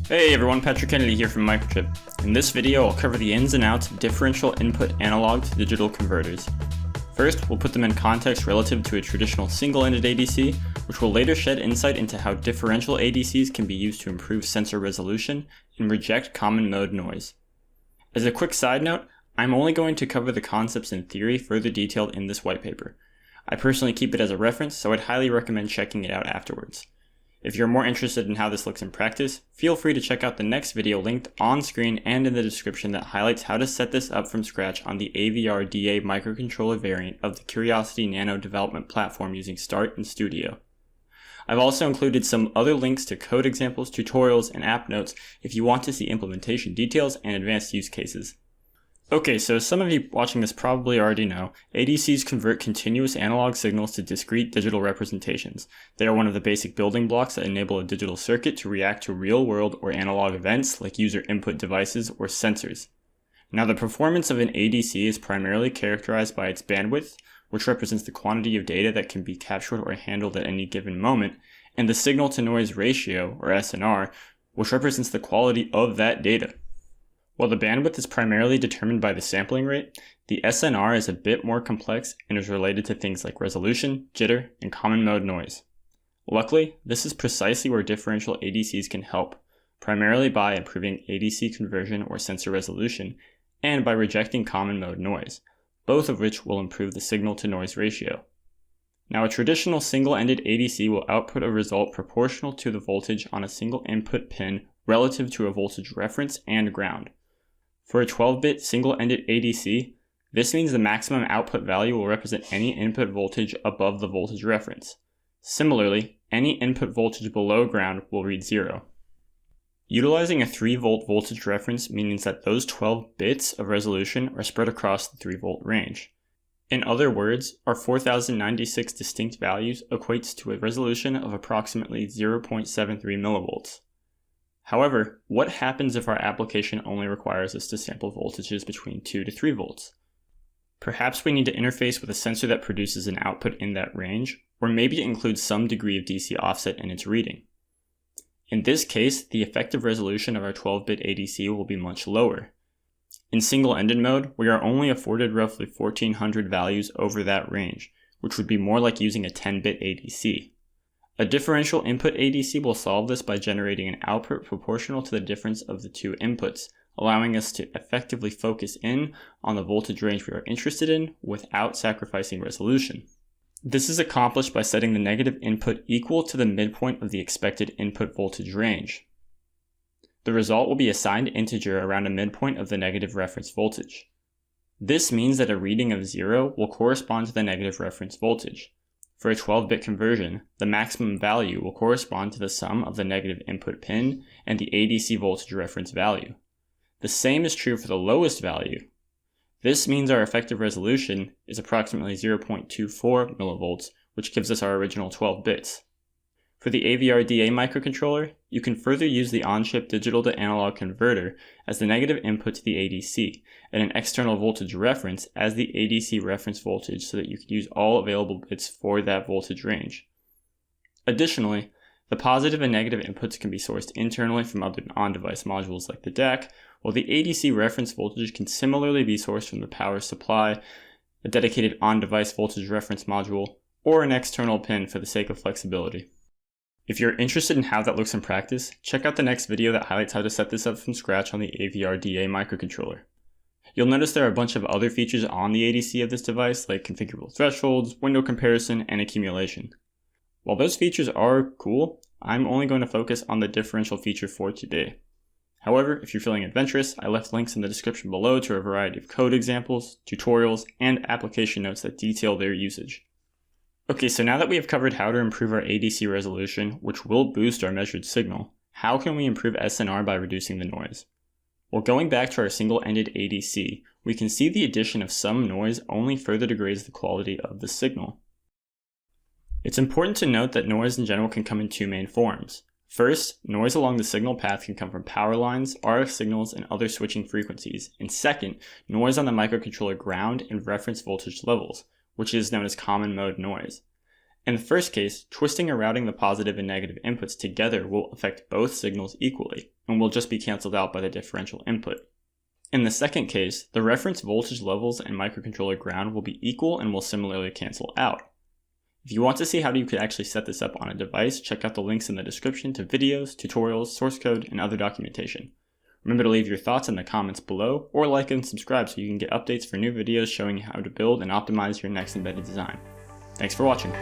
Hey everyone, Patrick Kennedy here from Microchip. In this video, I'll cover the ins and outs of differential input analog to digital converters. First, we'll put them in context relative to a traditional single-ended ADC, which will later shed insight into how differential ADCs can be used to improve sensor resolution and reject common mode noise. As a quick side note, I'm only going to cover the concepts in theory further detailed in this white paper. I personally keep it as a reference, so I'd highly recommend checking it out afterwards. If you're more interested in how this looks in practice, feel free to check out the next video linked on screen and in the description that highlights how to set this up from scratch on the AVR-DA microcontroller variant of the Curiosity Nano development platform using Start and Studio. I've also included some other links to code examples, tutorials, and app notes if you want to see implementation details and advanced use cases. Okay, so some of you watching this probably already know, ADCs convert continuous analog signals to discrete digital representations. They are one of the basic building blocks that enable a digital circuit to react to real-world or analog events like user input devices or sensors. Now, the performance of an ADC is primarily characterized by its bandwidth, which represents the quantity of data that can be captured or handled at any given moment, and the signal-to-noise ratio, or SNR, which represents the quality of that data. While the bandwidth is primarily determined by the sampling rate, the SNR is a bit more complex and is related to things like resolution, jitter, and common mode noise. Luckily, this is precisely where differential ADCs can help, primarily by improving ADC conversion or sensor resolution, and by rejecting common mode noise, both of which will improve the signal-to-noise ratio. Now, a traditional single-ended ADC will output a result proportional to the voltage on a single input pin relative to a voltage reference and ground. For a 12-bit single-ended ADC, this means the maximum output value will represent any input voltage above the voltage reference. Similarly, any input voltage below ground will read 0. Utilizing a 3-volt voltage reference means that those 12 bits of resolution are spread across the 3-volt range. In other words, our 4096 distinct values equates to a resolution of approximately 0.73 millivolts. However, what happens if our application only requires us to sample voltages between 2 to 3 volts? Perhaps we need to interface with a sensor that produces an output in that range, or maybe it includes some degree of DC offset in its reading. In this case, the effective resolution of our 12-bit ADC will be much lower. In single-ended mode, we are only afforded roughly 1400 values over that range, which would be more like using a 10-bit ADC. A differential input ADC will solve this by generating an output proportional to the difference of the two inputs, allowing us to effectively focus in on the voltage range we are interested in without sacrificing resolution. This is accomplished by setting the negative input equal to the midpoint of the expected input voltage range. The result will be a signed integer around a midpoint of the negative reference voltage. This means that a reading of 0 will correspond to the negative reference voltage. For a 12-bit conversion, the maximum value will correspond to the sum of the negative input pin and the ADC voltage reference value. The same is true for the lowest value. This means our effective resolution is approximately 0.24 millivolts, which gives us our original 12 bits. For the AVR-DA microcontroller, you can further use the on-chip digital-to-analog converter as the negative input to the ADC, and an external voltage reference as the ADC reference voltage so that you can use all available bits for that voltage range. Additionally, the positive and negative inputs can be sourced internally from other on-device modules like the DAC, while the ADC reference voltage can similarly be sourced from the power supply, a dedicated on-device voltage reference module, or an external pin for the sake of flexibility. If you're interested in how that looks in practice, check out the next video that highlights how to set this up from scratch on the AVR-DA microcontroller. You'll notice there are a bunch of other features on the ADC of this device, like configurable thresholds, window comparison, and accumulation. While those features are cool, I'm only going to focus on the differential feature for today. However, if you're feeling adventurous, I left links in the description below to a variety of code examples, tutorials, and application notes that detail their usage. Okay, so now that we have covered how to improve our ADC resolution, which will boost our measured signal, how can we improve SNR by reducing the noise? Well, going back to our single-ended ADC, we can see the addition of some noise only further degrades the quality of the signal. It's important to note that noise in general can come in two main forms. First, noise along the signal path can come from power lines, RF signals, and other switching frequencies. And second, noise on the microcontroller ground and reference voltage levels, which is known as common mode noise. In the first case, twisting or routing the positive and negative inputs together will affect both signals equally, and will just be cancelled out by the differential input. In the second case, the reference voltage levels and microcontroller ground will be equal and will similarly cancel out. If you want to see how you could actually set this up on a device, check out the links in the description to videos, tutorials, source code, and other documentation. Remember to leave your thoughts in the comments below, or like and subscribe so you can get updates for new videos showing you how to build and optimize your next embedded design. Thanks for watching.